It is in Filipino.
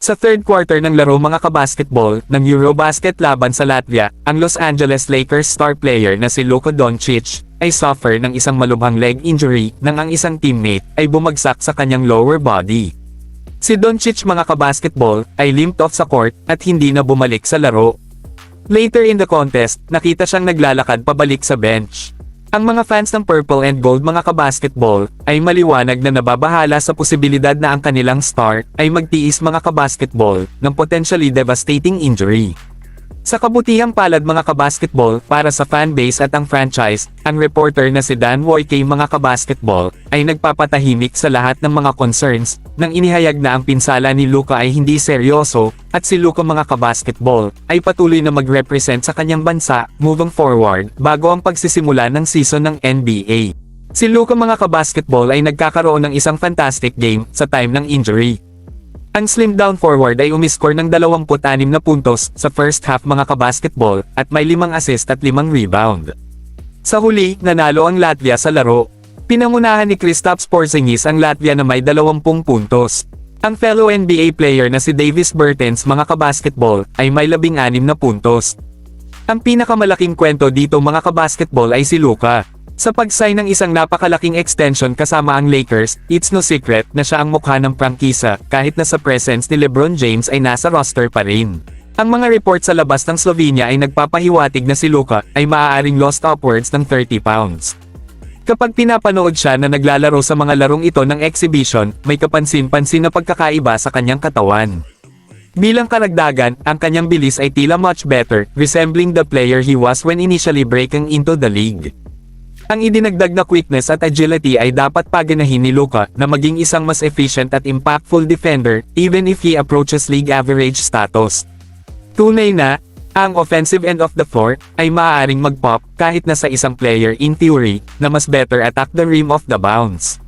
Sa third quarter ng laro mga kabasketball ng Eurobasket laban sa Latvia, ang Los Angeles Lakers star player na si Luka Doncic ay suffer ng isang malubhang leg injury nang ang isang teammate ay bumagsak sa kanyang lower body. Si Doncic mga kabasketball ay limped off sa court at hindi na bumalik sa laro. Later in the contest, nakita siyang naglalakad pabalik sa bench. Ang mga fans ng Purple and Gold mga kabasketball ay maliwanag na nababahala sa posibilidad na ang kanilang star ay magtiis mga kabasketball ng potentially devastating injury. Sa kabutihang palad mga kabasketball para sa fanbase at ang franchise, ang reporter na si Dan Wojcicki mga kabasketball ay nagpapatahimik sa lahat ng mga concerns nang inihayag na ang pinsala ni Luka ay hindi seryoso at si Luka mga kabasketball ay patuloy na mag-represent sa kanyang bansa moving forward bago ang pagsisimula ng season ng NBA. Si Luka mga kabasketball ay nagkakaroon ng isang fantastic game sa time ng injury. Ang slim down forward ay umiscore ng 26 na puntos sa first half mga kabasketball at may 5 assist at 5 rebound. Sa huli, nanalo ang Latvia sa laro. Pinangunahan ni Kristaps Porzingis ang Latvia na may 20 puntos. Ang fellow NBA player na si Davis Bertans mga kabasketball ay may 16 na puntos. Ang pinakamalaking kwento dito mga kabasketball ay si Luka. Sa pag-sign ng isang napakalaking extension kasama ang Lakers, it's no secret na siya ang mukha ng prangkisa kahit na sa presence ni LeBron James ay nasa roster pa rin. Ang mga report sa labas ng Slovenia ay nagpapahiwatig na si Luka ay maaaring lost upwards ng 30 pounds. Kapag pinapanood siya na naglalaro sa mga larong ito ng exhibition, may kapansin-pansin na pagkakaiba sa kanyang katawan. Bilang karagdagan, ang kanyang bilis ay tila much better, resembling the player he was when initially breaking into the league. Ang idinagdag na quickness at agility ay dapat paganahin ni Luka na maging isang mas efficient at impactful defender even if he approaches league average status. Tunay na, ang offensive end of the floor ay maaaring mag-pop kahit na sa isang player in theory na mas better attack the rim of the bounds.